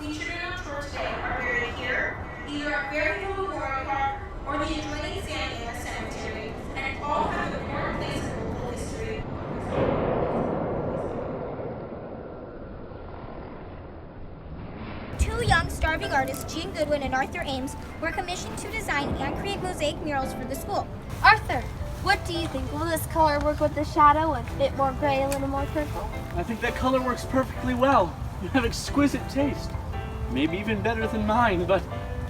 featured in our tour today are buried here, either at Fairhaven Memorial Park or the adjoining Cangon Cemetery, and all have an important place in local history. Two young starving artists, Jean Goodwin and Arthur Ames, were commissioned to design and create mosaic murals for the school. Arthur, what do you think? Will this color work with the shadow? A bit more gray, a little more purple? I think that color works perfectly well. You have exquisite taste. Maybe even better than mine, but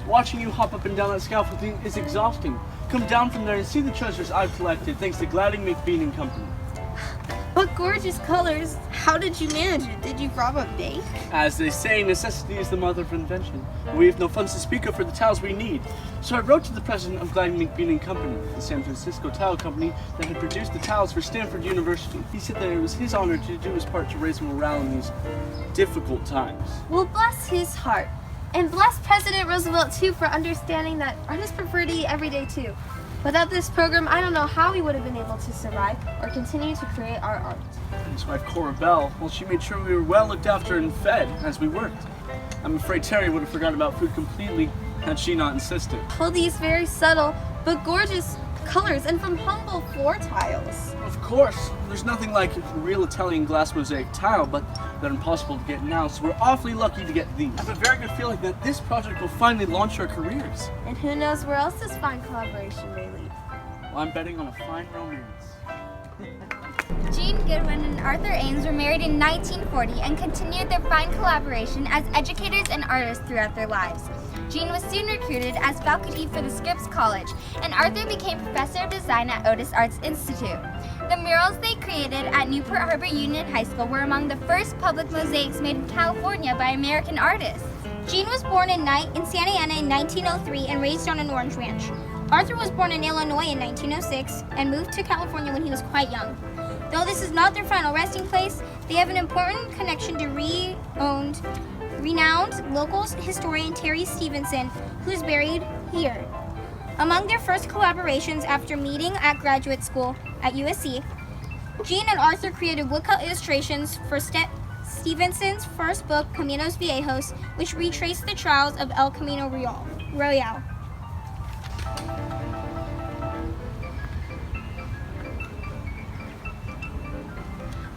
watching you hop up and down that scaffolding is exhausting. Come down from there and see the treasures I've collected thanks to Gladding McBean and Company. What gorgeous colors. How did you manage it? Did you rob a bank? As they say, necessity is the mother of invention. We have no funds to speak of for the tiles we need. So I wrote to the president of Gladding McBean and Company, the San Francisco tile company that had produced the tiles for Stanford University. He said that it was his honor to do his part to raise morale in these difficult times. Well, bless his heart. And bless President Roosevelt, too, for understanding that artists prefer to eat every day, too. Without this program, I don't know how we would have been able to survive or continue to create our art. And his wife, Cora Bell, well, she made sure we were well looked after and fed as we worked. I'm afraid Terry would have forgotten about food completely had she not insisted. All these very subtle but gorgeous colors and from humble floor tiles. Of course, there's nothing like real Italian glass mosaic tile, but they're impossible to get now, so we're awfully lucky to get these. I have a very good feeling that this project will finally launch our careers. And who knows where else this fine collaboration may lead. Well, I'm betting on a fine romance. Jean Goodwin and Arthur Ames were married in 1940 and continued their fine collaboration as educators and artists throughout their lives. Jean was soon recruited as faculty for the Scripps College, and Arthur became professor of design at Otis Arts Institute. The murals they created at Newport Harbor Union High School were among the first public mosaics made in California by American artists. Jean was born in Santa Ana in 1903 and raised on an orange ranch. Arthur was born in Illinois in 1906 and moved to California when he was quite young. Though this is not their final resting place, they have an important connection to renowned local historian Terry Stephenson, who is buried here. Among their first collaborations after meeting at graduate school at USC, Jean and Arthur created woodcut illustrations for Stephenson's first book, Caminos Viejos, which retraced the trials of El Camino Royal.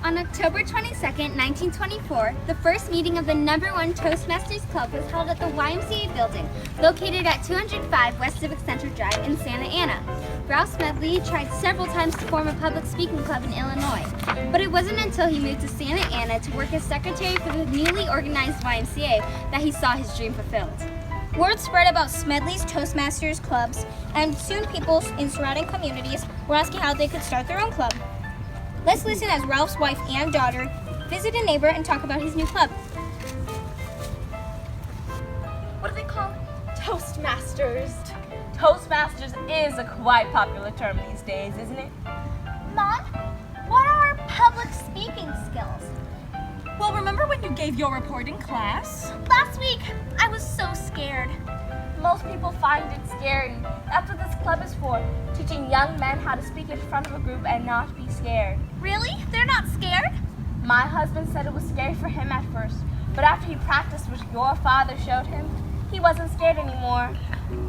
On October 22, 1924, the first meeting of the #1 Toastmasters Club was held at the YMCA building, located at 205 West Civic Center Drive in Santa Ana. Ralph Smedley tried several times to form a public speaking club in Illinois, but it wasn't until he moved to Santa Ana to work as secretary for the newly organized YMCA that he saw his dream fulfilled. Word spread about Smedley's Toastmasters clubs, and soon people in surrounding communities were asking how they could start their own club. Let's listen as Ralph's wife and daughter visit a neighbor and talk about his new club. What do they call it? Toastmasters. Toastmasters is a quite popular term these days, isn't it? Mom, what are public speaking skills? Well, remember when you gave your report in class? Last week, I was so scared. Most people find it scary. That's what this club is for, teaching young men how to speak in front of a group and not be scared. Really? They're not scared? My husband said it was scary for him at first, but after he practiced what your father showed him, he wasn't scared anymore.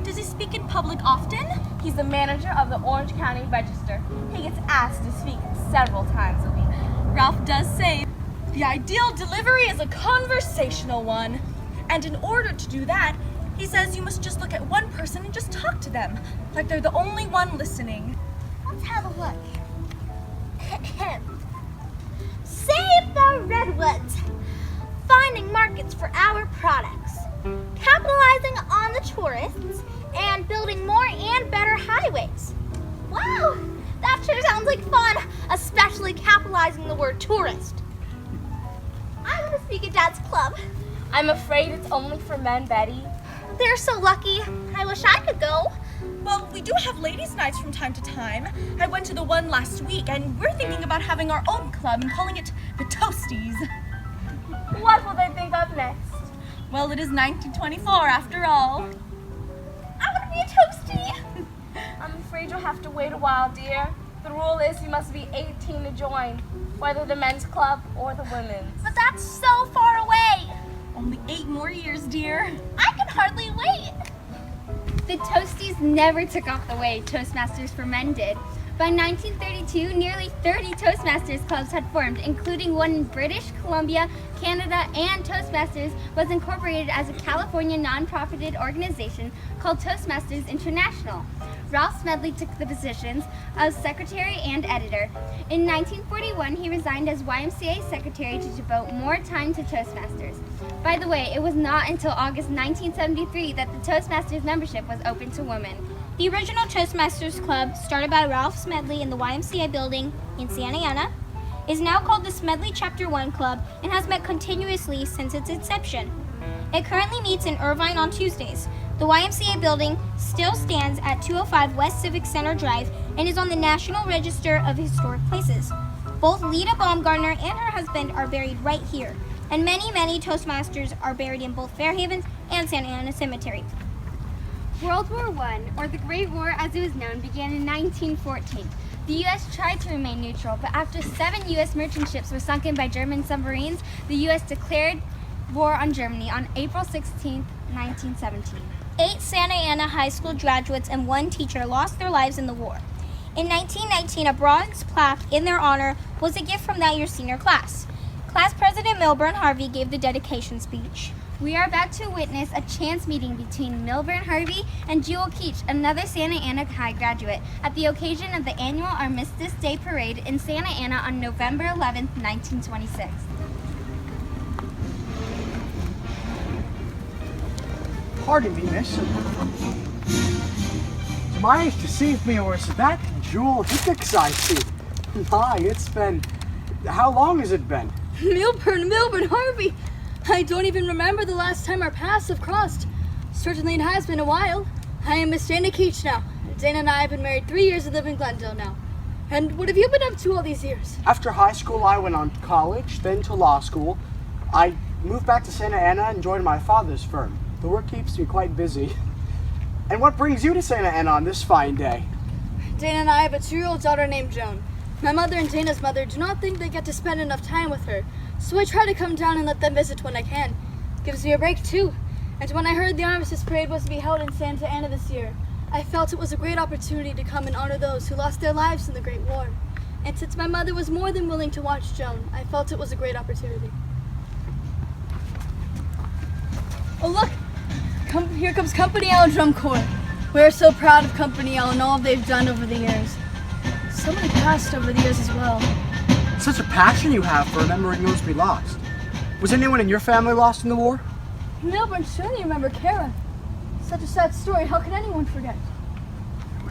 Does he speak in public often? He's the manager of the Orange County Register. He gets asked to speak several times a week. Ralph does say the ideal delivery is a conversational one. And in order to do that, he says you must just look at one person and just talk to them, like they're the only one listening. Let's have a look. Save the redwoods. Finding markets for our products. Capitalizing on the tourists and building more and better highways. Wow, that sure sounds like fun, especially capitalizing the word tourist. I want to speak at Dad's club. I'm afraid it's only for men, Betty. They're so lucky. I wish I could go. Well, we do have ladies' nights from time to time. I went to the one last week, and we're thinking about having our own club and calling it the Toasties. What will they think of next? Well, it is 1924 after all. I want to be a toastie. I'm afraid you'll have to wait a while, dear. The rule is you must be 18 to join, whether the men's club or the women's. But that's so far away. Only 8 more years, dear. I can hardly wait. The Toasties never took off the way Toastmasters for Men did. By 1932, nearly 30 Toastmasters clubs had formed, including one in British Columbia, Canada, and Toastmasters was incorporated as a California non-profited organization called Toastmasters International. Ralph Smedley took the positions of secretary and editor. In 1941, he resigned as YMCA secretary to devote more time to Toastmasters. By the way, it was not until August 1973 that the Toastmasters membership was open to women. The original Toastmasters Club, started by Ralph Smedley in the YMCA building in Santa Ana, is now called the Smedley Chapter 1 Club and has met continuously since its inception. It currently meets in Irvine on Tuesdays. The YMCA building still stands at 205 West Civic Center Drive and is on the National Register of Historic Places. Both Lita Baumgartner and her husband are buried right here, and many, many Toastmasters are buried in both Fairhaven and Santa Ana Cemetery. World War I, or the Great War as it was known, began in 1914. The U.S. tried to remain neutral, but after 7 U.S. merchant ships were sunken by German submarines, the U.S. declared war on Germany on April 16, 1917. 8 Santa Ana High School graduates and 1 teacher lost their lives in the war. In 1919, a bronze plaque in their honor was a gift from that year's senior class. Class President Milburn Harvey gave the dedication speech. We are about to witness a chance meeting between Milburn Harvey and Jewel Keach, another Santa Ana High graduate, at the occasion of the annual Armistice Day Parade in Santa Ana on November 11, 1926. Pardon me, miss. My eyes deceived me, or is that Jewel Hickox I see? My, it's been... How long has it been? Milburn Harvey! I don't even remember the last time our paths have crossed. Certainly it has been a while. I am Miss Dana Keach now. Dana and I have been married 3 years and live in Glendale now. And what have you been up to all these years? After high school, I went on to college, then to law school. I moved back to Santa Ana and joined my father's firm. The work keeps me quite busy. And what brings you to Santa Ana on this fine day? Dana and I have a 2-year-old daughter named Joan. My mother and Dana's mother do not think they get to spend enough time with her, so I try to come down and let them visit when I can. Gives me a break too. And when I heard the Armistice Parade was to be held in Santa Ana this year, I felt it was a great opportunity to come and honor those who lost their lives in the Great War. And since my mother was more than willing to watch Joan, I felt it was a great opportunity. Oh look! Here comes Company L Drum Corps. We are so proud of Company L and all they've done over the years. So many passed over the years as well. Such a passion you have for remembering those we lost. Was anyone in your family lost in the war? Milburn, surely you remember Kara. Such a sad story, how can anyone forget?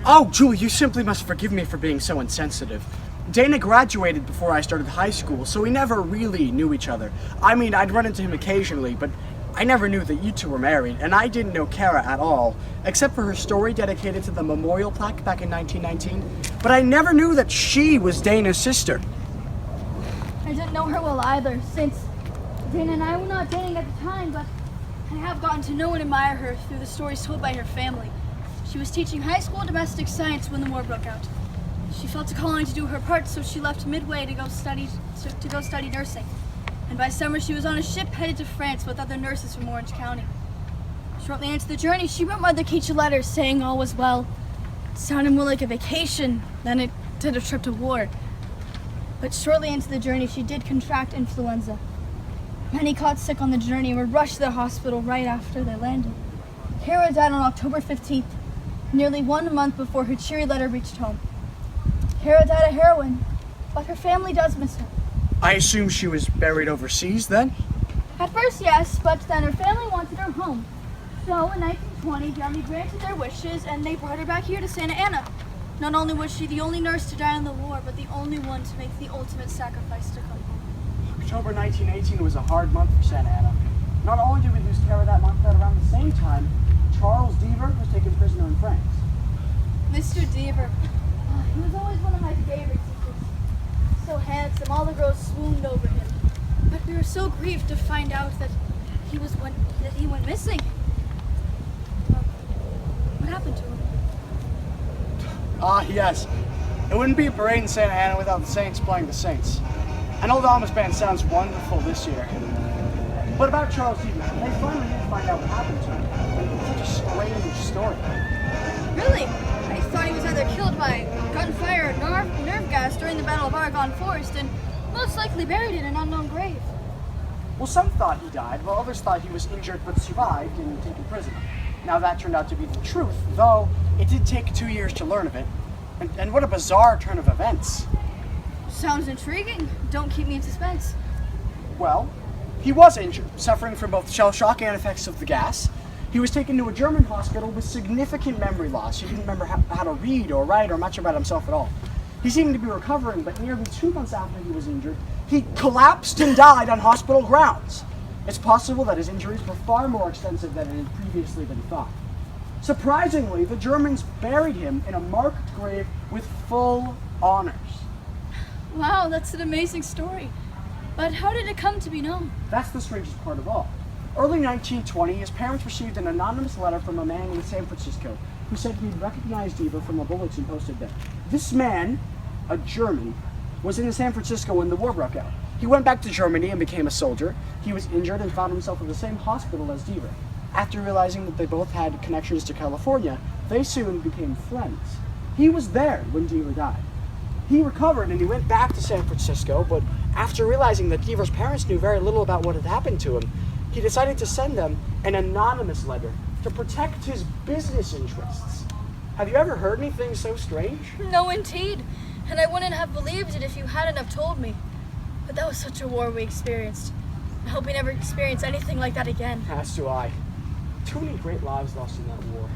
Oh, Julie, you simply must forgive me for being so insensitive. Dana graduated before I started high school, so we never really knew each other. I mean, I'd run into him occasionally, but I never knew that you two were married, and I didn't know Kara at all, except for her story dedicated to the memorial plaque back in 1919. But I never knew that she was Dana's sister. I didn't know her well either, since Dana and I were not dating at the time, but I have gotten to know and admire her through the stories told by her family. She was teaching high school domestic science when the war broke out. She felt a calling to do her part, so she left midway to go study nursing. And by summer, she was on a ship headed to France with other nurses from Orange County. Shortly into the journey, she wrote Mother Keach a letter saying all was well. It sounded more like a vacation than it did a trip to war. But shortly into the journey, she did contract influenza. Many caught sick on the journey and were rushed to the hospital right after they landed. Kara died on October 15th, nearly 1 month before her cheery letter reached home. Kara died of heroin, but her family does miss her. I assume she was buried overseas then? At first, yes, but then her family wanted her home. So in 1920, the Army granted their wishes and they brought her back here to Santa Ana. Not only was she the only nurse to die in the war, but the only one to make the ultimate sacrifice to come home. October 1918 was a hard month for Santa Ana. Not only did we lose Kara that month, but around the same time, Charles Deaver was taken prisoner in France. Mr. Deaver, he was always one of my favorites. So handsome, all the girls swooned over him. But we were so grieved to find out that he went missing. What happened to him? Ah, yes. It wouldn't be a parade in Santa Ana without the Saints playing the Saints. An old Amish band sounds wonderful this year. But about Charles Deaver, they finally did find out what happened to him. And it's such a strange story. Really? I thought he was either killed by gunfire or nerve gas during the Battle of Argonne Forest and most likely buried in an unknown grave. Well, some thought he died, while others thought he was injured but survived and taken prisoner. Now that turned out to be the truth, though it did take 2 years to learn of it. And what a bizarre turn of events. Sounds intriguing. Don't keep me in suspense. Well, he was injured, suffering from both shell shock and effects of the gas. He was taken to a German hospital with significant memory loss. He didn't remember how to read or write or much about himself at all. He seemed to be recovering, but nearly 2 months after he was injured, he collapsed and died on hospital grounds. It's possible that his injuries were far more extensive than it had previously been thought. Surprisingly, the Germans buried him in a marked grave with full honors. Wow, that's an amazing story. But how did it come to be known? That's the strangest part of all. Early 1920, his parents received an anonymous letter from a man in San Francisco who said he'd recognized Deaver from a bulletin posted there. This man, a German, was in San Francisco when the war broke out. He went back to Germany and became a soldier. He was injured and found himself in the same hospital as Deaver. After realizing that they both had connections to California, they soon became friends. He was there when Deaver died. He recovered and he went back to San Francisco, but after realizing that Deaver's parents knew very little about what had happened to him, he decided to send them an anonymous letter to protect his business interests. Have you ever heard anything so strange? No, indeed. And I wouldn't have believed it if you hadn't have told me. But that was such a war we experienced. I hope we never experience anything like that again. As do I. Too many great lives lost in that war.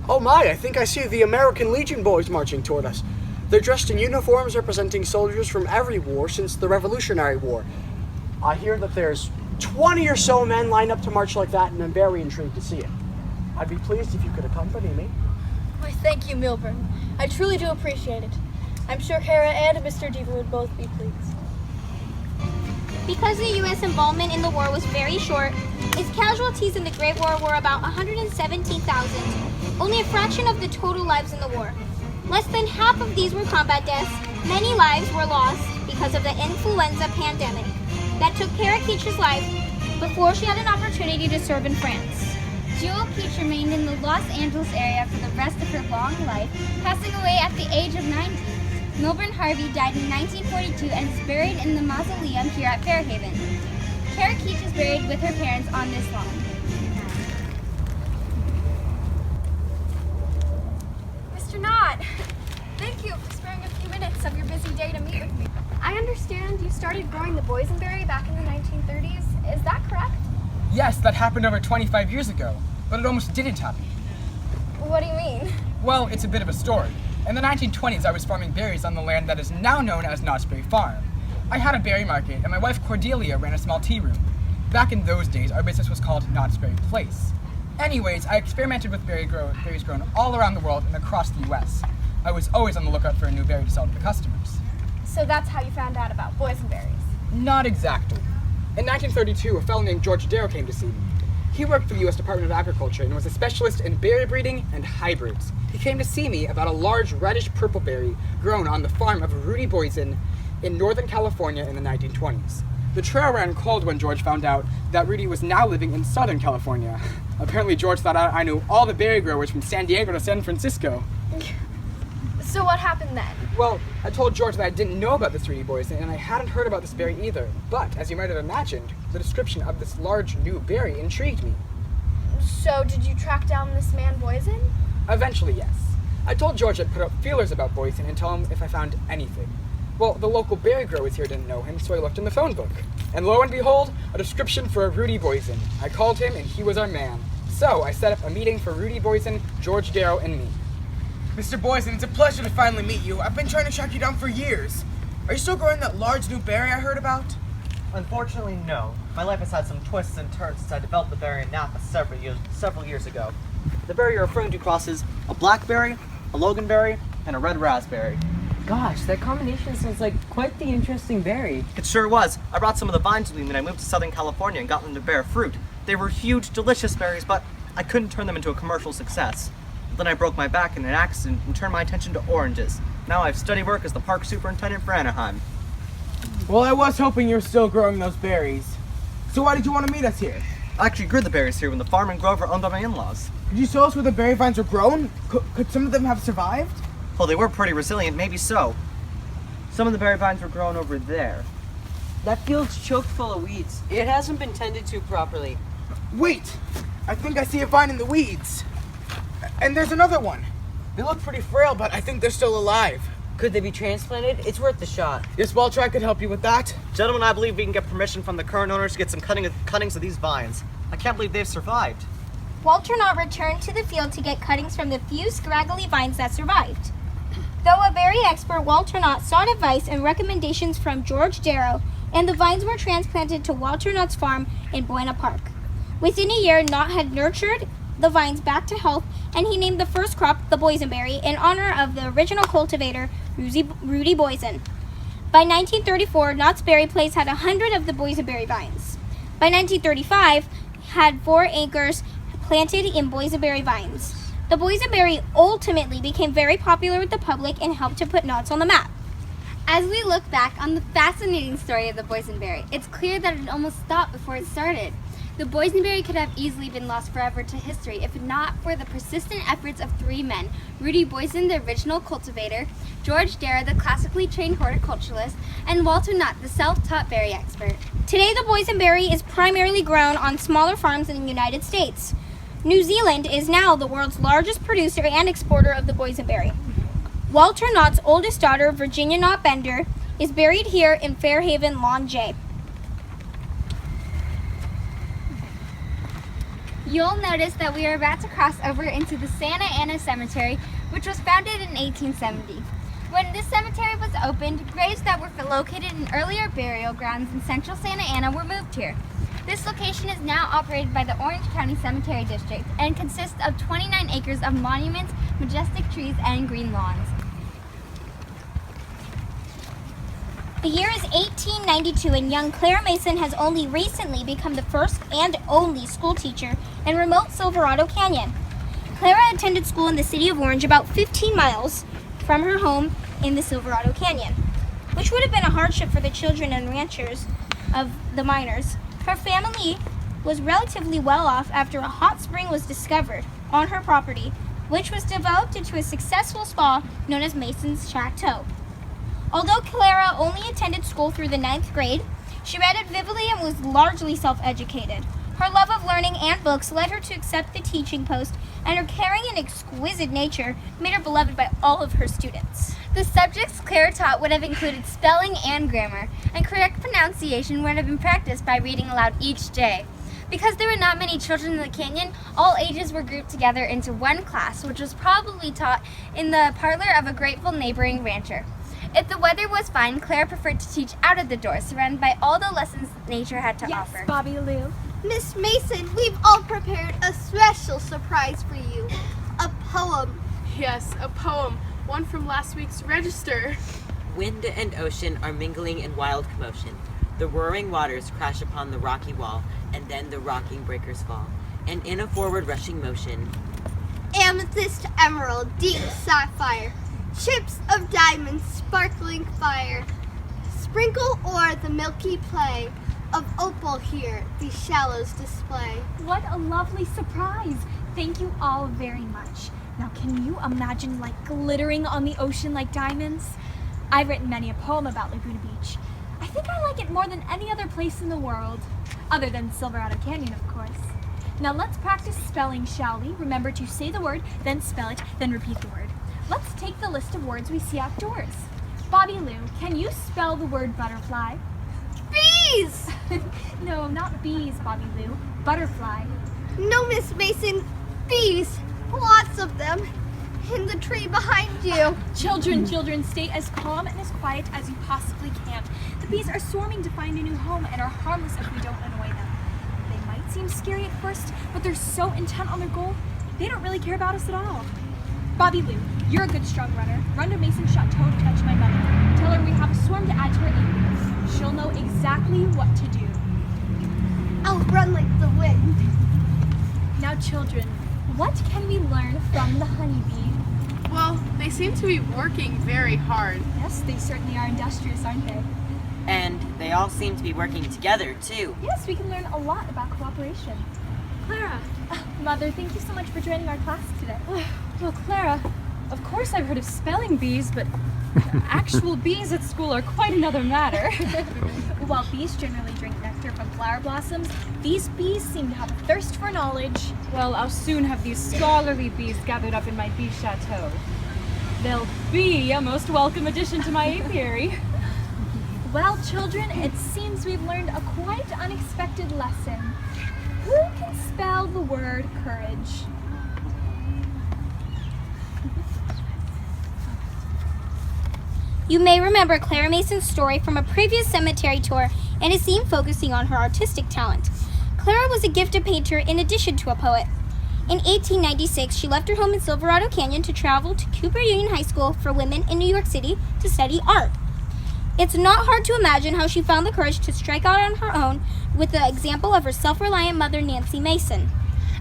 Oh my, I think I see the American Legion boys marching toward us. They're dressed in uniforms representing soldiers from every war since the Revolutionary War. I hear that there's 20 or so men lined up to march like that, and I'm very intrigued to see it. I'd be pleased if you could accompany me. Why, thank you, Milburn. I truly do appreciate it. I'm sure Kara and Mr. Deaver would both be pleased. Because the U.S. involvement in the war was very short, its casualties in the Great War were about 117,000, only a fraction of the total lives in the war. Less than half of these were combat deaths. Many lives were lost because of the influenza pandemic that took Kara Keach's life before she had an opportunity to serve in France. Jewel Keach remained in the Los Angeles area for the rest of her long life, passing away at the age of 90. Milburn Harvey died in 1942 and is buried in the mausoleum here at Fairhaven. Kara Keach is buried with her parents on this lawn. Mr. Knott, thank you for sparing a few minutes of your busy day to meet with me. I understand you started growing the boysenberry back in the 1930s. Is that correct? Yes, that happened over 25 years ago, but it almost didn't happen. What do you mean? Well, it's a bit of a story. In the 1920s, I was farming berries on the land that is now known as Knott's Berry Farm. I had a berry market, and my wife Cordelia ran a small tea room. Back in those days, our business was called Knott's Berry Place. Anyways, I experimented with berries grown all around the world and across the U.S. I was always on the lookout for a new berry to sell to the customers. So that's how you found out about boysenberries. Not exactly. In 1932, a fellow named George Darrow came to see me. He worked for the U.S. Department of Agriculture and was a specialist in berry breeding and hybrids. He came to see me about a large reddish-purple berry grown on the farm of Rudy Boysen in Northern California in the 1920s. The trail ran cold when George found out that Rudy was now living in Southern California. Apparently George thought I knew all the berry growers from San Diego to San Francisco. So what happened then? Well, I told George that I didn't know about this Rudy Boysen, and I hadn't heard about this berry either. But, as you might have imagined, the description of this large new berry intrigued me. So did you track down this man Boysen? Eventually, yes. I told George I'd put out feelers about Boysen and tell him if I found anything. Well, the local berry growers here didn't know him, so I looked in the phone book. And lo and behold, a description for a Rudy Boysen. I called him, and he was our man. So I set up a meeting for Rudy Boysen, George Darrow, and me. Mr. Boysen, it's a pleasure to finally meet you. I've been trying to track you down for years. Are you still growing that large new berry I heard about? Unfortunately, no. My life has had some twists and turns since I developed the berry in Napa several years ago. The berry you're referring to crosses a blackberry, a loganberry, and a red raspberry. Gosh, that combination sounds like quite the interesting berry. It sure was. I brought some of the vines with me when I moved to Southern California and got them to bear fruit. They were huge, delicious berries, but I couldn't turn them into a commercial success. Then I broke my back in an accident and turned my attention to oranges. Now I have steady work as the park superintendent for Anaheim. Well, I was hoping you were still growing those berries. So why did you want to meet us here? I actually grew the berries here when the farm and grove were owned by my in-laws. Could you tell us where the berry vines were grown? Could some of them have survived? Well, they were pretty resilient, maybe so. Some of the berry vines were grown over there. That field's choked full of weeds. It hasn't been tended to properly. Wait! I think I see a vine in the weeds. And there's another one. They look pretty frail, but I think they're still alive. Could they be transplanted? It's worth the shot. Yes, Walter, I could help you with that. Gentlemen, I believe we can get permission from the current owners to get some cuttings of these vines. I can't believe they've survived. Walter Knott returned to the field to get cuttings from the few scraggly vines that survived. Though a berry expert, Walter Knott sought advice and recommendations from George Darrow, and the vines were transplanted to Walter Knott's farm in Buena Park. Within a year, Knott had nurtured the vines back to health, and he named the first crop the boysenberry in honor of the original cultivator, Rudy Boysen. By 1934, Knott's berry place had 100 of the boysenberry vines. By 1935, had 4 acres planted in boysenberry vines. The boysenberry ultimately became very popular with the public and helped to put Knott's on the map. As we look back on the fascinating story of the boysenberry, it's clear that it almost stopped before it started. The boysenberry could have easily been lost forever to history if not for the persistent efforts of 3 men: Rudy Boysen, the original cultivator, George Darrow, the classically trained horticulturalist, and Walter Knott, the self-taught berry expert. Today, the boysenberry is primarily grown on smaller farms in the United States. New Zealand is now the world's largest producer and exporter of the boysenberry. Walter Knott's oldest daughter, Virginia Knott Bender, is buried here in Fairhaven, Lawn J. You'll notice that we are about to cross over into the Santa Ana Cemetery, which was founded in 1870. When this cemetery was opened, graves that were located in earlier burial grounds in central Santa Ana were moved here. This location is now operated by the Orange County Cemetery District and consists of 29 acres of monuments, majestic trees, and green lawns. The year is 1892, and young Clara Mason has only recently become the first and only school teacher in remote Silverado Canyon. Clara attended school in the city of Orange, about 15 miles from her home in the Silverado Canyon, which would have been a hardship for the children and ranchers of the miners. Her family was relatively well off after a hot spring was discovered on her property, which was developed into a successful spa known as Mason's Chateau. Although Clara only attended school through the 9th grade, she read it vividly and was largely self-educated. Her love of learning and books led her to accept the teaching post, and her caring and exquisite nature made her beloved by all of her students. The subjects Clara taught would have included spelling and grammar, and correct pronunciation would have been practiced by reading aloud each day. Because there were not many children in the canyon, all ages were grouped together into one class, which was probably taught in the parlor of a grateful neighboring rancher. If the weather was fine, Clara preferred to teach out of the door, surrounded by all the lessons nature had to offer. Bobby Lou. Miss Mason, we've all prepared a special surprise for you. A poem. Yes, a poem. One from last week's register. Wind and ocean are mingling in wild commotion. The roaring waters crash upon the rocky wall, and then the rocking breakers fall. And in a forward rushing motion, Amethyst, emerald, deep sapphire, chips of diamonds, sparkling fire, sprinkle o'er the milky play of opal here these shallows display. What a lovely surprise. Thank you all very much. Now can you imagine glittering on the ocean like diamonds? I've written many a poem about Laguna Beach. I think I like it more than any other place in the world, other than Silverado Canyon, of course. Now let's practice spelling, shall we? Remember to say the word, then spell it, then repeat the word. Let's take the list of words we see outdoors. Bobby Lou, can you spell the word butterfly? Bees! No, not bees, Bobby Lou. Butterfly. No, Miss Mason, bees. Lots of them. In the tree behind you. Children, stay as calm and as quiet as you possibly can. The bees are swarming to find a new home and are harmless if we don't annoy them. They might seem scary at first, but they're so intent on their goal, they don't really care about us at all. Bobby Lou, you're a good strong runner. Run to Mason's Chateau to fetch my mother. Tell her we have a swarm to add to her aid. She'll know exactly what to do. I'll run like the wind. Now children, what can we learn from the honeybee? Well, they seem to be working very hard. Yes, they certainly are industrious, aren't they? And they all seem to be working together, too. Yes, we can learn a lot about cooperation. Clara. Mother, thank you so much for joining our class today. Well, Clara, of course I've heard of spelling bees, but actual bees at school are quite another matter. While bees generally drink nectar from flower blossoms, these bees seem to have a thirst for knowledge. Well, I'll soon have these scholarly bees gathered up in my bee chateau. They'll be a most welcome addition to my apiary. Well, children, it seems we've learned a quite unexpected lesson. Who can spell the word courage? You may remember Clara Mason's story from a previous cemetery tour and a scene focusing on her artistic talent. Clara was a gifted painter in addition to a poet. In 1896, she left her home in Silverado Canyon to travel to Cooper Union High School for Women in New York City to study art. It's not hard to imagine how she found the courage to strike out on her own with the example of her self-reliant mother, Nancy Mason.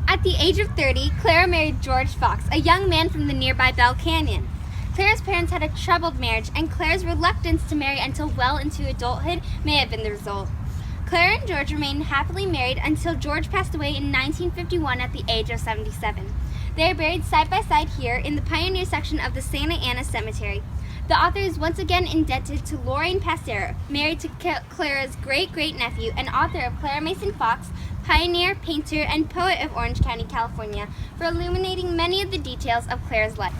At the age of 30, Clara married George Fox, a young man from the nearby Bell Canyon. Clara's parents had a troubled marriage, and Clara's reluctance to marry until well into adulthood may have been the result. Clara and George remained happily married until George passed away in 1951 at the age of 77. They are buried side by side here in the pioneer section of the Santa Ana Cemetery. The author is once again indebted to Lorraine Passero, married to Clara's great-great-nephew and author of Clara Mason Fox, pioneer, painter, and poet of Orange County, California, for illuminating many of the details of Clara's life.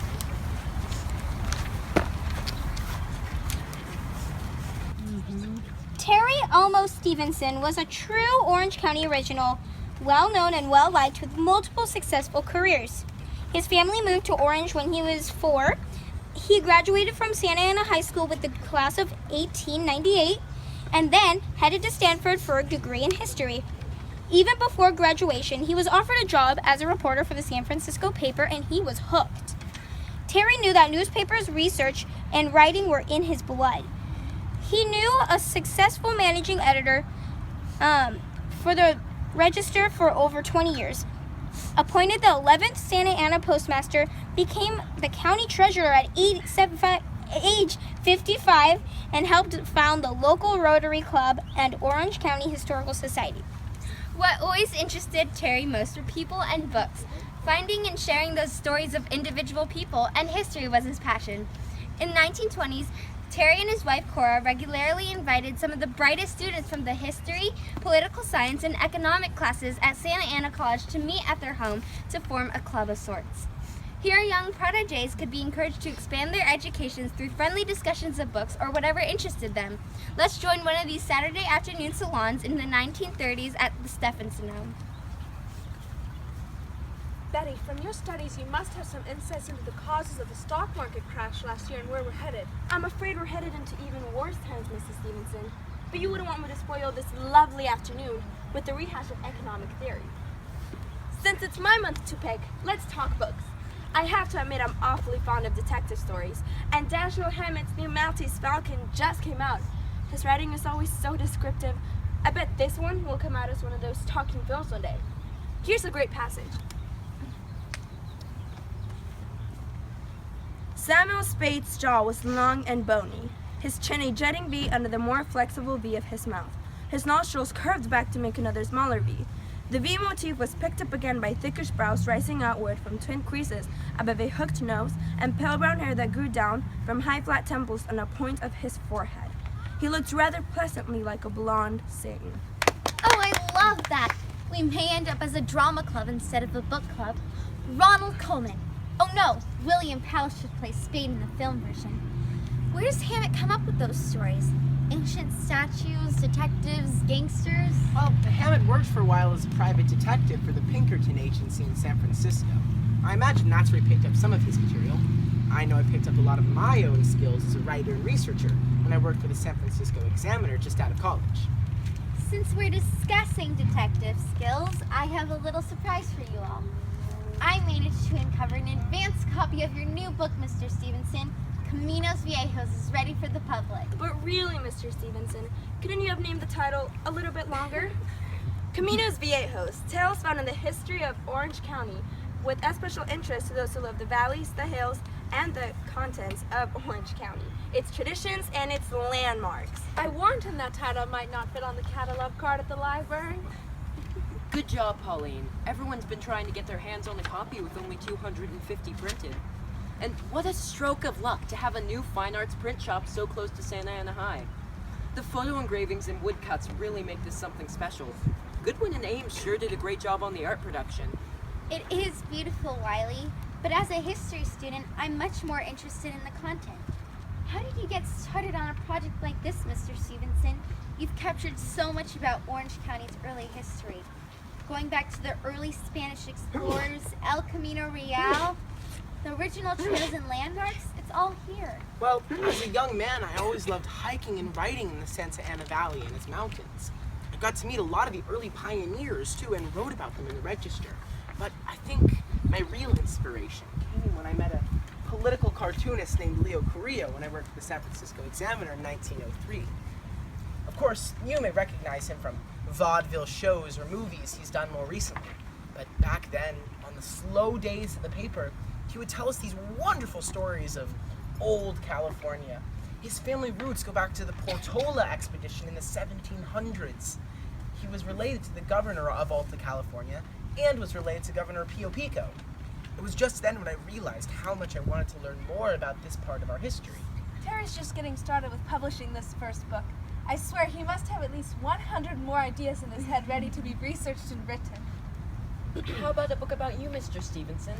Terry Elmo Stevenson was a true Orange County original, well-known and well-liked with multiple successful careers. His family moved to Orange when he was 4. He graduated from Santa Ana High School with the class of 1898 and then headed to Stanford for a degree in history. Even before graduation, he was offered a job as a reporter for the San Francisco paper and he was hooked. Terry knew that newspapers, research, and writing were in his blood. He knew a successful managing editor for the Register for over 20 years. Appointed the 11th Santa Ana postmaster, became the county treasurer at age 55, and helped found the local Rotary Club and Orange County Historical Society. What always interested Terry most were people and books. Finding and sharing those stories of individual people and history was his passion. In the 1920s, Terry and his wife Cora regularly invited some of the brightest students from the history, political science, and economic classes at Santa Ana College to meet at their home to form a club of sorts. Here, young protégés could be encouraged to expand their educations through friendly discussions of books or whatever interested them. Let's join one of these Saturday afternoon salons in the 1930s at the Stephensons home. Betty, from your studies, you must have some insights into the causes of the stock market crash last year and where we're headed. I'm afraid we're headed into even worse times, Mrs. Stevenson. But you wouldn't want me to spoil this lovely afternoon with the rehash of economic theory. Since it's my month to pick, let's talk books. I have to admit I'm awfully fond of detective stories, and Dashiell Hammett's new Maltese Falcon just came out. His writing is always so descriptive. I bet this one will come out as one of those talking films one day. Here's a great passage. Samuel Spade's jaw was long and bony, his chin a jutting V under the more flexible V of his mouth. His nostrils curved back to make another smaller V. The V motif was picked up again by thickish brows rising outward from twin creases above a hooked nose and pale brown hair that grew down from high flat temples on a point of his forehead. He looked rather pleasantly like a blonde Satan. Oh, I love that! We may end up as a drama club instead of a book club. Ronald Colman. Oh no, William Powell should play Spade in the film version. Where does Hammett come up with those stories? Ancient statues, detectives, gangsters? Well, Hammett worked for a while as a private detective for the Pinkerton Agency in San Francisco. I imagine that's where he picked up some of his material. I know I picked up a lot of my own skills as a writer and researcher when I worked for the San Francisco Examiner just out of college. Since we're discussing detective skills, I have a little surprise for you all. I managed to uncover an advanced copy of your new book, Mr. Stevenson. Caminos Viejos is ready for the public. But really, Mr. Stevenson, couldn't you have named the title a little bit longer? Caminos Viejos, tales found in the history of Orange County, with a special interest to those who love the valleys, the hills, and the contents of Orange County, its traditions, and its landmarks. I warned him that title might not fit on the catalog card at the library. Good job, Pauline. Everyone's been trying to get their hands on a copy with only 250 printed. And what a stroke of luck to have a new fine arts print shop so close to Santa Ana High. The photo engravings and woodcuts really make this something special. Goodwin and Ames sure did a great job on the art production. It is beautiful, Wiley, but as a history student, I'm much more interested in the content. How did you get started on a project like this, Mr. Stevenson? You've captured so much about Orange County's early history. Going back to the early Spanish explorers, El Camino Real, the original trails and landmarks, it's all here. Well, as a young man, I always loved hiking and riding in the Santa Ana Valley and its mountains. I got to meet a lot of the early pioneers, too, and wrote about them in the register. But I think my real inspiration came when I met a political cartoonist named Leo Carrillo when I worked at the San Francisco Examiner in 1903. Of course, you may recognize him from vaudeville shows or movies he's done more recently. But back then, on the slow days of the paper, he would tell us these wonderful stories of old California. His family roots go back to the Portola expedition in the 1700s. He was related to the governor of Alta California and was related to Governor Pio Pico. It was just then when I realized how much I wanted to learn more about this part of our history. Terry's just getting started with publishing this first book. I swear he must have at least 100 more ideas in his head ready to be researched and written. How about a book about you, Mr. Stevenson?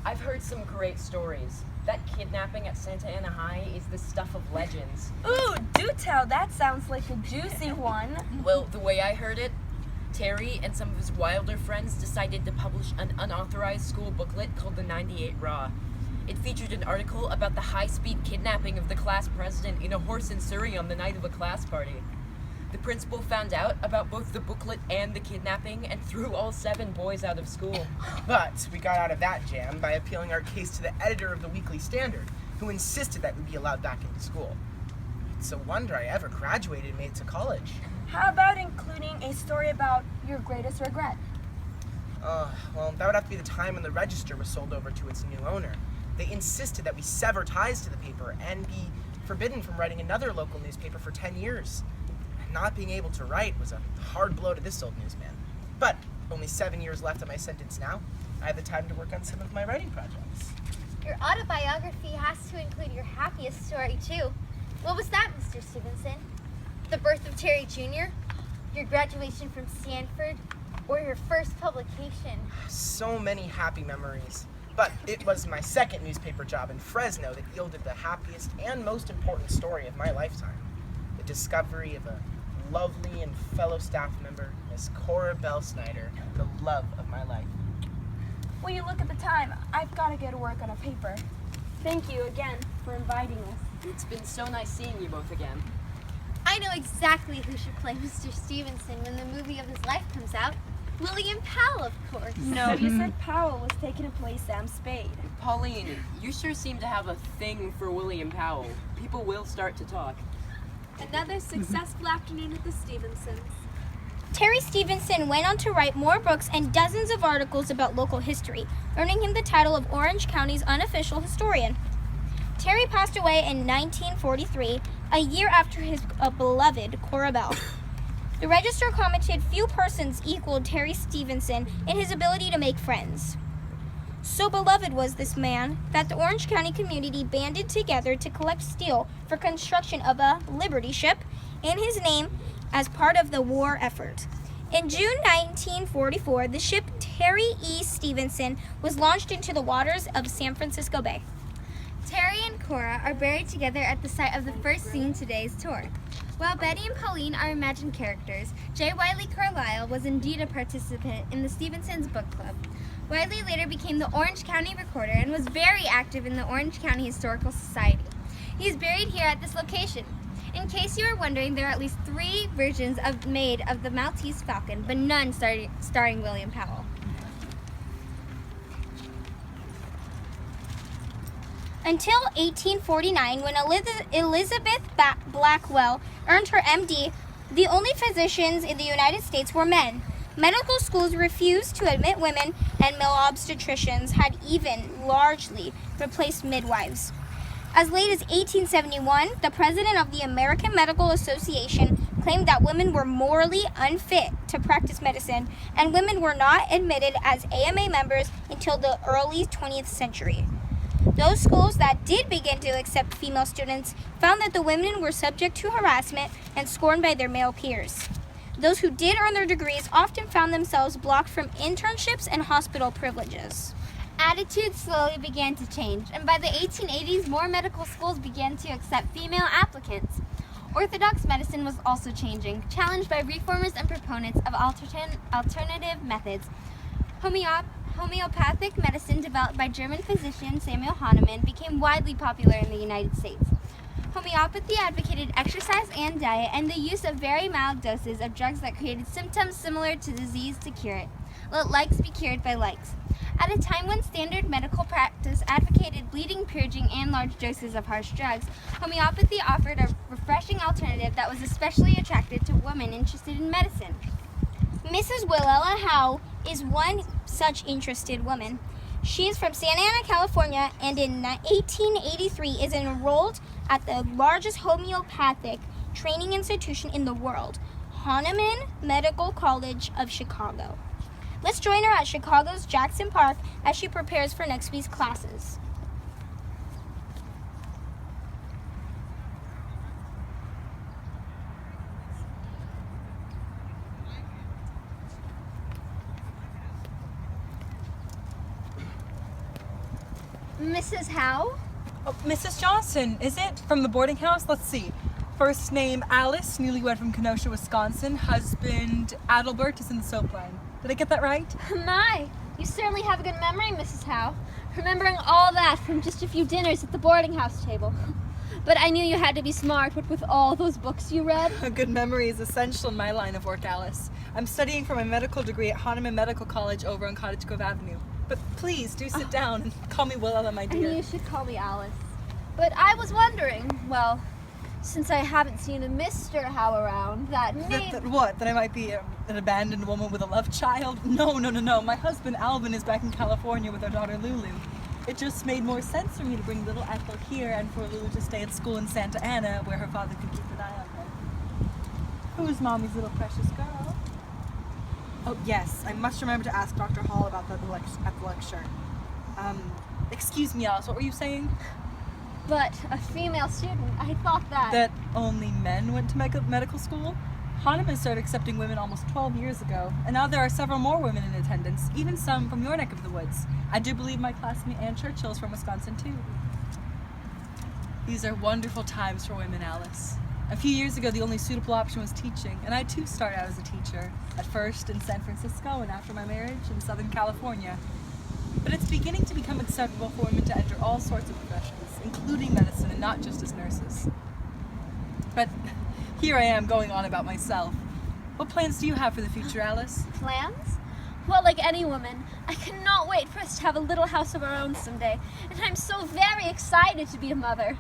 I've heard some great stories. That kidnapping at Santa Ana High is the stuff of legends. Ooh, do tell. That sounds like a juicy one. Well, the way I heard it, Terry and some of his wilder friends decided to publish an unauthorized school booklet called the 98 Raw. It featured an article about the high-speed kidnapping of the class president in a horse in Surrey on the night of a class party. The principal found out about both the booklet and the kidnapping and threw all 7 boys out of school. But we got out of that jam by appealing our case to the editor of the Weekly Standard, who insisted that we be allowed back into school. It's a wonder I ever graduated and made it to college. How about including a story about your greatest regret? Well, that would have to be the time when the Register was sold over to its new owner. They insisted that we sever ties to the paper and be forbidden from writing another local newspaper for 10 years. Not being able to write was a hard blow to this old newsman. But only 7 years left of my sentence now. I have the time to work on some of my writing projects. Your autobiography has to include your happiest story, too. What was that, Mr. Stevenson? The birth of Terry Jr., your graduation from Stanford, or your first publication? So many happy memories. But it was my second newspaper job in Fresno that yielded the happiest and most important story of my lifetime. The discovery of a lovely and fellow staff member, Miss Cora Bell Snyder, the love of my life. Will you look at the time? I've got to go to work on a paper. Thank you again for inviting us. It's been so nice seeing you both again. I know exactly who should play Mr. Stevenson when the movie of his life comes out. William Powell, of course. No, you said Powell was taking to play Sam Spade. Pauline, you sure seem to have a thing for William Powell. People will start to talk. Another successful afternoon at the Stephensons. Terry Stevenson went on to write more books and dozens of articles about local history, earning him the title of Orange County's unofficial historian. Terry passed away in 1943, a year after his beloved Cora Bell. The Register commented few persons equaled Terry Stevenson in his ability to make friends. So beloved was this man that the Orange County community banded together to collect steel for construction of a Liberty ship in his name as part of the war effort. In June 1944, the ship Terry E. Stevenson was launched into the waters of San Francisco Bay. Terry and Cora are buried together at the site of the first scene today's tour. While Betty and Pauline are imagined characters, J. Wiley Carlisle was indeed a participant in the Stephensons Book Club. Wiley later became the Orange County Recorder and was very active in the Orange County Historical Society. He is buried here at this location. In case you are wondering, there are at least 3 versions made of the Maltese Falcon, but none starring William Powell. Until 1849, when Elizabeth Blackwell earned her MD, the only physicians in the United States were men. Medical schools refused to admit women, and male obstetricians had even largely replaced midwives. As late as 1871, the president of the American Medical Association claimed that women were morally unfit to practice medicine, and women were not admitted as AMA members until the early 20th century. Those schools that did begin to accept female students found that the women were subject to harassment and scorned by their male peers. Those who did earn their degrees often found themselves blocked from internships and hospital privileges. Attitudes slowly began to change, and by the 1880s, more medical schools began to accept female applicants. Orthodox medicine was also changing, challenged by reformers and proponents of alternative methods. Homeopathic medicine, developed by German physician Samuel Hahnemann, became widely popular in the United States. Homeopathy advocated exercise and diet and the use of very mild doses of drugs that created symptoms similar to disease to cure it. Let likes be cured by likes. At a time when standard medical practice advocated bleeding, purging, and large doses of harsh drugs, homeopathy offered a refreshing alternative that was especially attractive to women interested in medicine. Mrs. Willella Howe is one such interested woman. She is from Santa Ana, California, and in 1883 is enrolled at the largest homeopathic training institution in the world, Hahnemann Medical College of Chicago. Let's join her at Chicago's Jackson Park as she prepares for next week's classes. Mrs. Howe? Oh, Mrs. Johnson, is it? From the boarding house? Let's see. First name Alice, newlywed from Kenosha, Wisconsin. Husband Adelbert is in the soap line. Did I get that right? My, you certainly have a good memory, Mrs. Howe. Remembering all that from just a few dinners at the boarding house table. But I knew you had to be smart, what with all those books you read. A good memory is essential in my line of work, Alice. I'm studying for my medical degree at Hahnemann Medical College over on Cottage Grove Avenue. But please, do sit down and call me Willella, my dear. And you should call me Alice. But I was wondering, well, since I haven't seen a Mr. Howe around, that name... That I might be an abandoned woman with a love child? No. My husband Alvin is back in California with our daughter Lulu. It just made more sense for me to bring little Ethel here and for Lulu to stay at school in Santa Ana where her father could keep an eye on her. Who's Mommy's little precious girl? Oh, yes. I must remember to ask Dr. Hall about that at the lecture. Excuse me, Alice, what were you saying? But a female student, I thought that... That only men went to medical school? Hahnemann started accepting women almost 12 years ago, and now there are several more women in attendance, even some from your neck of the woods. I do believe my classmate Ann Churchill is from Wisconsin, too. These are wonderful times for women, Alice. A few years ago, the only suitable option was teaching, and I too started out as a teacher, at first in San Francisco and after my marriage in Southern California. But it's beginning to become acceptable for women to enter all sorts of professions, including medicine and not just as nurses. But here I am going on about myself. What plans do you have for the future, Alice? Plans? Well, like any woman, I cannot wait for us to have a little house of our own someday, and I'm so very excited to be a mother.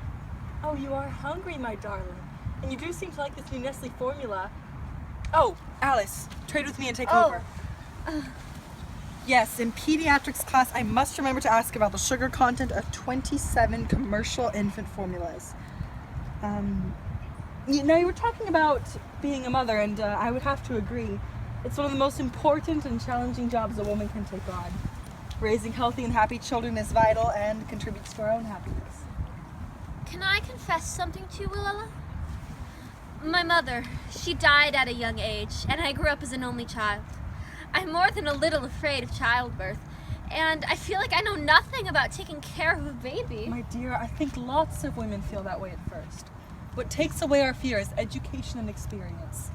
Oh, you are hungry, my darling. And you do seem to like this new Nestle formula. Oh, Alice, trade with me and take over. Yes, in pediatrics class, I must remember to ask about the sugar content of 27 commercial infant formulas. You were talking about being a mother, and I would have to agree. It's one of the most important and challenging jobs a woman can take on. Raising healthy and happy children is vital and contributes to our own happiness. Can I confess something to you, Willella? My mother, she died at a young age, and I grew up as an only child. I'm more than a little afraid of childbirth, and I feel like I know nothing about taking care of a baby. My dear, I think lots of women feel that way at first. What takes away our fear is education and experience.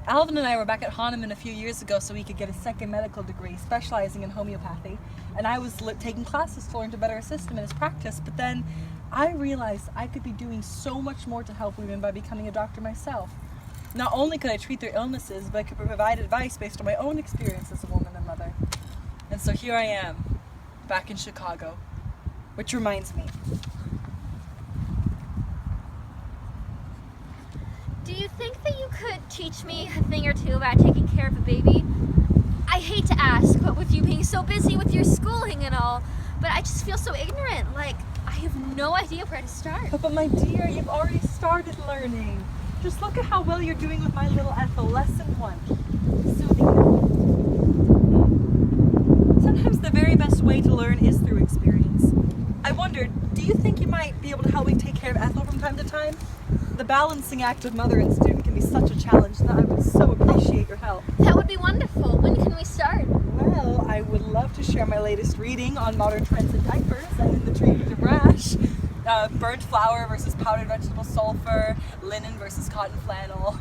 Alvin and I were back at Hahnemann a few years ago so he could get a second medical degree specializing in homeopathy, and I was taking classes to learn to better assist him in his practice, but then I realized I could be doing so much more to help women by becoming a doctor myself. Not only could I treat their illnesses, but I could provide advice based on my own experience as a woman and mother. And so here I am, back in Chicago. Which reminds me. Do you think that you could teach me a thing or two about taking care of a baby? I hate to ask, but with you being so busy with your schooling and all, but I just feel so ignorant. Like, I have no idea where to start. But my dear, you've already started learning. Just look at how well you're doing with my little Ethel. Lesson 1. Soothing. Sometimes the very best way to learn is through experience. I wondered, do you think you might be able to help me take care of Ethel from time to time? The balancing act of mother and student can be such a challenge that I would so appreciate your help. That would be wonderful. When can we start? Well, I would love to share my latest reading on modern trends in diapers and in the treatment of rash. Burnt flour versus powdered vegetable sulfur, linen versus cotton flannel.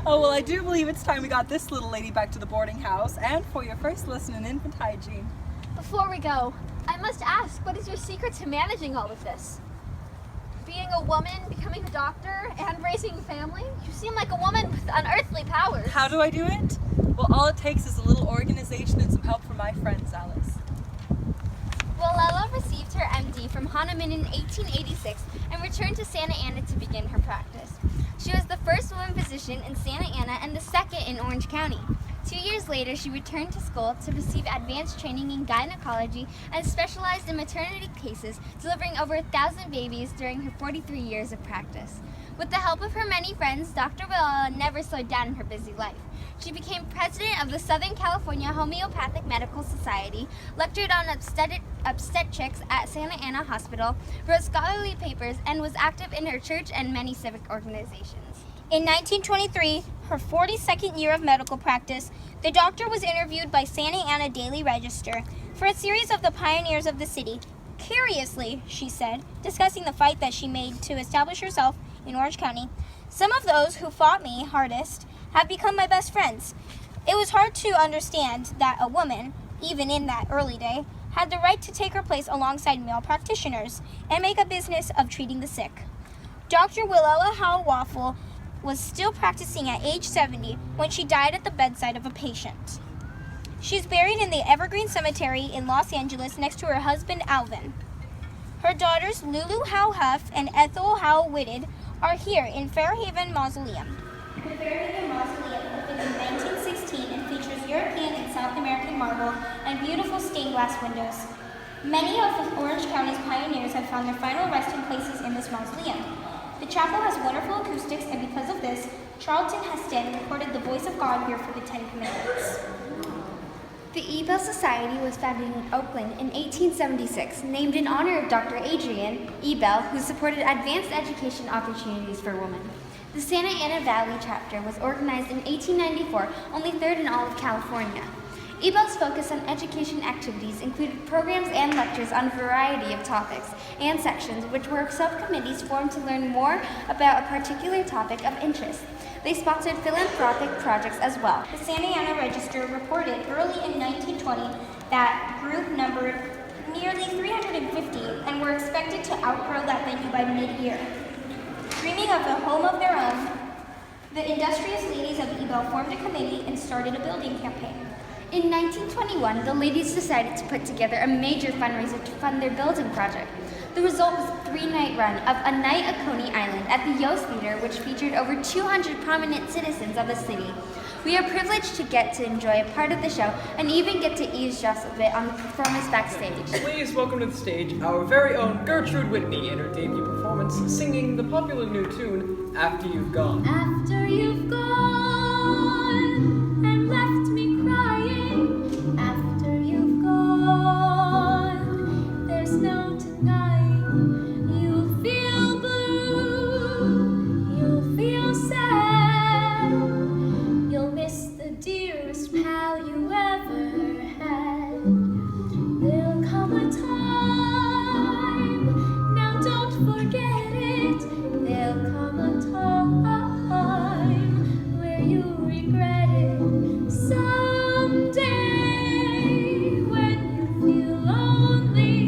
Oh, well, I do believe it's time we got this little lady back to the boarding house and for your first lesson in infant hygiene. Before we go, I must ask, what is your secret to managing all of this? Being a woman, becoming a doctor, and raising a family? You seem like a woman with unearthly powers. How do I do it? Well, all it takes is a little organization and some help from my friends, Alice. Well, Ella received her MD from Hahnemann in 1886 and returned to Santa Ana to begin her practice. She was the first woman physician in Santa Ana and the second in Orange County. 2 years later, she returned to school to receive advanced training in gynecology and specialized in maternity cases, delivering over 1,000 babies during her 43 years of practice. With the help of her many friends, Dr. Willella never slowed down in her busy life. She became president of the Southern California Homeopathic Medical Society, lectured on obstetrics at Santa Ana Hospital, wrote scholarly papers, and was active in her church and many civic organizations. In 1923, her 42nd year of medical practice, the doctor was interviewed by Santa Ana Daily Register for a series of the pioneers of the city. Curiously, she said, discussing the fight that she made to establish herself in Orange County, some of those who fought me hardest have become my best friends. It was hard to understand that a woman, even in that early day, had the right to take her place alongside male practitioners and make a business of treating the sick. Dr. Willella Howell Waffle was still practicing at age 70 when she died at the bedside of a patient. She's buried in the Evergreen Cemetery in Los Angeles next to her husband, Alvin. Her daughters, Lulu Howe Huff and Ethel Howe Whitted, are here in Fairhaven Mausoleum. The Fairhaven Mausoleum opened in 1916 and features European and South American marble and beautiful stained glass windows. Many of Orange County's pioneers have found their final resting places in this mausoleum. The chapel has wonderful acoustics, and because of this, Charlton Heston recorded the voice of God here for the Ten Commandments. The Ebell Society was founded in Oakland in 1876, named in honor of Dr. Adrian Ebell, who supported advanced education opportunities for women. The Santa Ana Valley chapter was organized in 1894, only third in all of California. Ebell's focus on education activities included programs and lectures on a variety of topics and sections, which were subcommittees formed to learn more about a particular topic of interest. They sponsored philanthropic projects as well. The Santa Ana Register reported early in 1920 that group numbered nearly 350 and were expected to outgrow that venue by mid-year. Dreaming of a home of their own, the industrious ladies of Ebell formed a committee and started a building campaign. In 1921, the ladies decided to put together a major fundraiser to fund their building project. The result was a 3-night run of A Night at Coney Island at the Yost Theater, which featured over 200 prominent citizens of the city. We are privileged to get to enjoy a part of the show and even get to eavesdrop a bit on the performance backstage. Please welcome to the stage our very own Gertrude Whitney in her debut performance, singing the popular new tune, After You've Gone. After you've gone and left me crying, after you've gone, there's no denying you'll feel blue, you'll feel sad, you'll miss the dearest pal you ever had. There'll come a time, now don't forget it, there'll come a time where you'll regret it someday. When you feel lonely,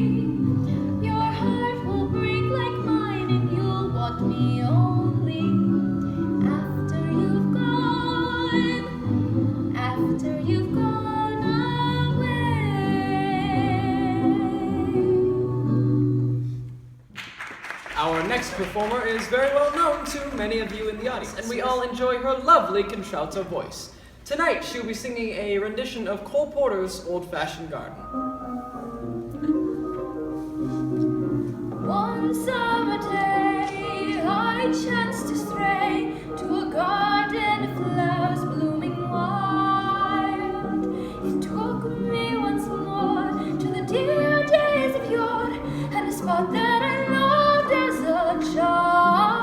your heart will break like mine and you'll want me only. After you've gone away. Our next performer is very well known to many of you in the audience, and we all enjoy her lovely contralto voice. Tonight, she'll be singing a rendition of Cole Porter's Old Fashioned Garden. One summer day, I chanced to stray to a garden of flowers blooming wild. It took me once more to the dear days of yore, and a spot that I loved as a child.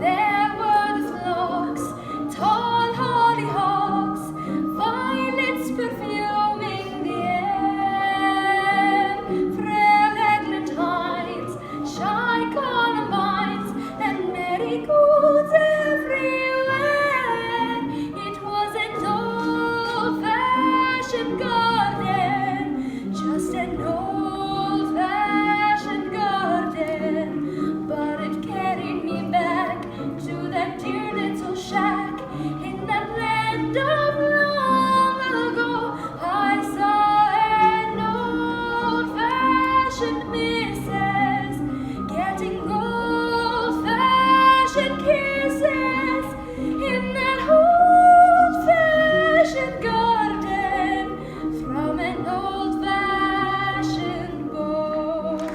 There were the flocks, tall hollyhocks, violets perfuming the air, frail eglantines, shy columbines, and marigolds everywhere. It was an old-fashioned garden, just an old-fashioned garden, but it carried me back to that dear little shack in that land of long ago. I saw an old-fashioned missus getting old-fashioned kisses in that old-fashioned garden from an old-fashioned boy.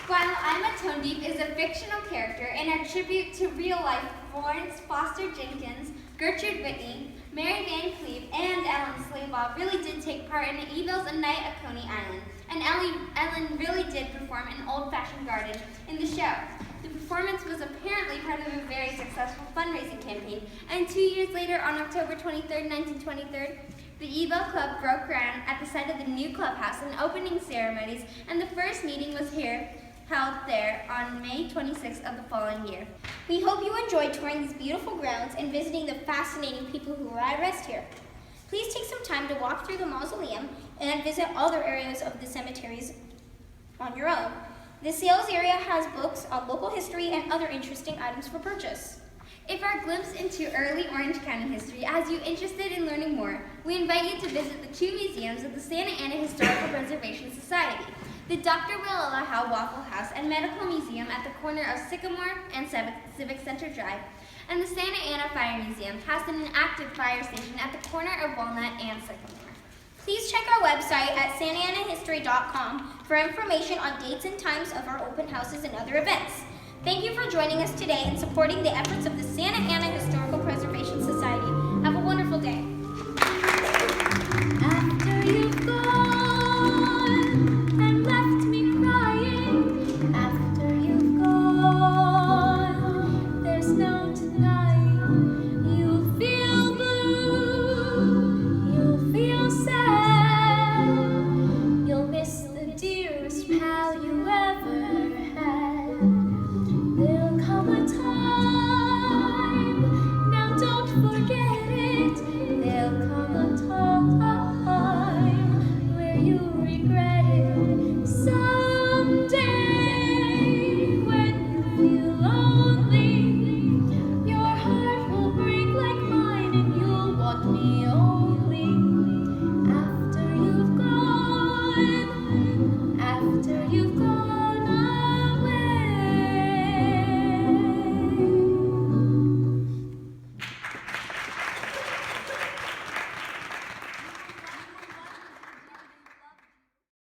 While I'm a Tone Deep is a fictional character and a tribute to real-life Florence Foster Jenkins, Gertrude Whitney, Mary Van Cleve, and Ellen Slaybaugh really did take part in Evil's A Night at Coney Island, and Ellen really did perform an old-fashioned garden in the show. The performance was apparently part of a very successful fundraising campaign, and 2 years later, on October 23rd, 1923, the Ebell Club broke ground at the site of the new clubhouse and opening ceremonies, and the first meeting was held there on May 26th of the following year. We hope you enjoyed touring these beautiful grounds and visiting the fascinating people who lie rest here. Please take some time to walk through the mausoleum and visit other areas of the cemeteries on your own. The sales area has books on local history and other interesting items for purchase. If our glimpse into early Orange County history has you interested in learning more, we invite you to visit the 2 museums of the Santa Ana Historical Preservation Society, the Dr. Willella Howe Waffle House and Medical Museum at the corner of Sycamore and Civic Center Drive, and the Santa Ana Fire Museum has an active fire station at the corner of Walnut and Sycamore. Please check our website at santaanahistory.com for information on dates and times of our open houses and other events. Thank you for joining us today and supporting the efforts of the Santa Ana